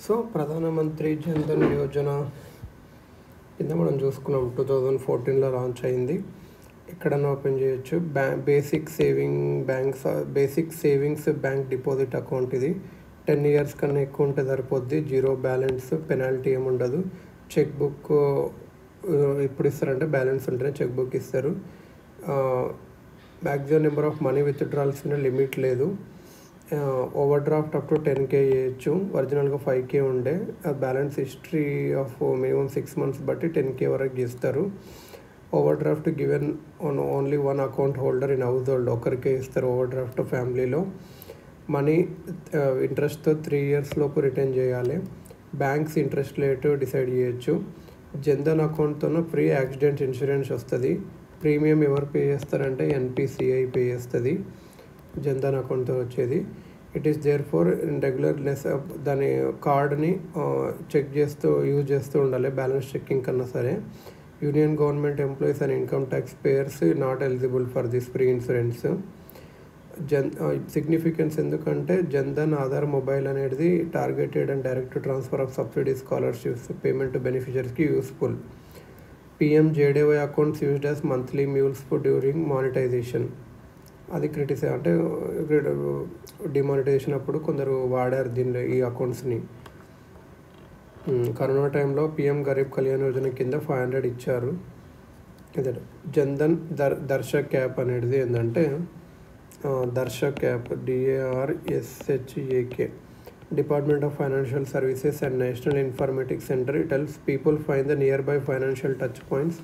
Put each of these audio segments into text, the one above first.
So ప్రధానమంత్రి జన్ధన్ యోజన కింద మనం చూసుకున్నాం 2014లో లాంచ్ అయింది. ఎక్కడన్నా ఓపెన్ చేయొచ్చు. Basic savings bank deposit account. ఇది 10 years కన్నా ఎక్కువ ఉంటే సరిపోద్ది. 0 బ్యాలెన్స్, పెనాల్టీ ఏమి ఉండదు. చెక్ బుక్ ఎప్పుడు ఇస్తారంటే బ్యాలెన్స్ ఉంటేనే చెక్ బుక్ ఇస్తారు. Maximum number of money withdrawals limit లేదు. Overdraft up to 10K చేయొచ్చు. ఒరిజినల్గా 5K ఉండే. Balance history of minimum 6 months బట్టి 10K వరకు ఇస్తారు. Overdraft given on only 1 account holder in household. ఒకరికే ఇస్తారు ఓవర్ డ్రాఫ్ట్ ఫ్యామిలీలో. మనీ ఇంట్రెస్ట్తో 3 years లోపు రిటర్న్ చేయాలి. బ్యాంక్స్ ఇంట్రెస్ట్ రేటు డిసైడ్ చేయొచ్చు. జన్ధన్ అకౌంట్తో ఫ్రీ యాక్సిడెంట్ ఇన్సూరెన్స్ వస్తుంది. ప్రీమియం ఎవరు పే చేస్తారంటే NPCI పే చేస్తుంది జన్ధన్ అకౌంట్తో వచ్చేది. It is there for regularness. దాని కార్డ్ని యూజ్ చేస్తూ ఉండాలి బ్యాలెన్స్ చెక్కింగ్ కన్నా సరే. Union government employees and income tax payers not eligible for this free insurance. Significance ఎందుకంటే జన్ధన్ ఆధార్ మొబైల్ అనేది targeted and direct transfer of subsidy, scholarships payment to బెనిఫిషరీస్కి useful. PMJDY accounts used as monthly మ్యూల్స్ during monetization. అది అంటే demonetization అప్పుడు కొందరు వాడారు దీనిలో ఈ అకౌంట్స్ని. కరోనా టైంలో PM గరీబ్ కళ్యాణ్ యోజన కింద 500 ఇచ్చారు. జన్ధన్ దర్శక్ యాప్ అనేది ఏంటంటే Darshak app DARSHAK. Department of financial services and national informatics centre. It helps people find the nearby financial touch points.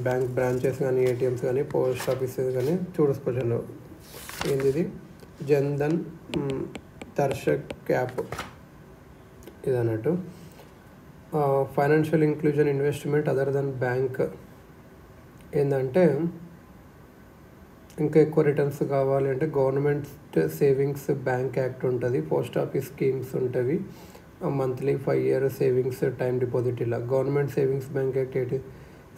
Bank branches కానీ, ATMs కానీ, పోస్ట్ ఆఫీసెస్ కానీ చూసుకోవచ్చు. ఏంది జన్ధన్ దర్శక్ యాప్ ఇది అన్నట్టు. Financial inclusion investment other than bank. ఏంటంటే ఇంకా ఎక్కువ రిటర్న్స్ కావాలి అంటే గవర్నమెంట్ సేవింగ్స్ బ్యాంక్ యాక్ట్ ఉంటుంది. పోస్ట్ ఆఫీస్ స్కీమ్స్ ఉంటుంది. Monthly 5 year savings time deposit. ఇలా government savings bank act.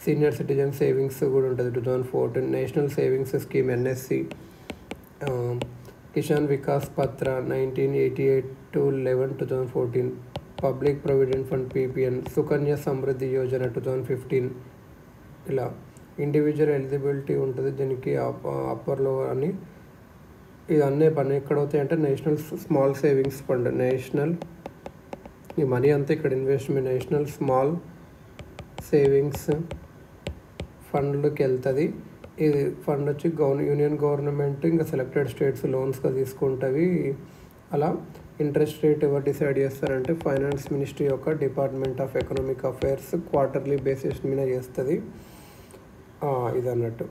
Senior citizen savings కూడా ఉంటుంది 2014. National savings scheme NSC. Kisan Vikas Patra 1988 to 11 2014. Public provident fund PPN. Sukanya Samriddhi Yojana 2015. ఇలా ఇండివిజువల్ ఎలిజిబిలిటీ ఉంటుంది దీనికి. అప్పర్లో అని ఇవన్నీ పని ఎక్కడవుతాయి అంటే నేషనల్ స్మాల్ సేవింగ్స్ ఫండ్. ఈ మనీ అంతా ఇక్కడ ఇన్వెస్ట్మెంట్ నేషనల్ స్మాల్ సేవింగ్స్ ఫండ్కి వెళ్తుంది. ఇది ఫండ్ వచ్చి యూనియన్ గవర్నమెంట్ ఇంకా సెలెక్టెడ్ స్టేట్స్ లోన్స్గా తీసుకుంటవి. అలా ఇంట్రెస్ట్ రేట్ ఎవరు డిసైడ్ చేస్తారంటే ఫైనాన్స్ మినిస్ట్రీ యొక్క department of economic affairs quarterly basis మీద చేస్తుంది. ఇది అన్నట్టు.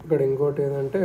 ఇక్కడ ఇంకోటి ఏంటంటే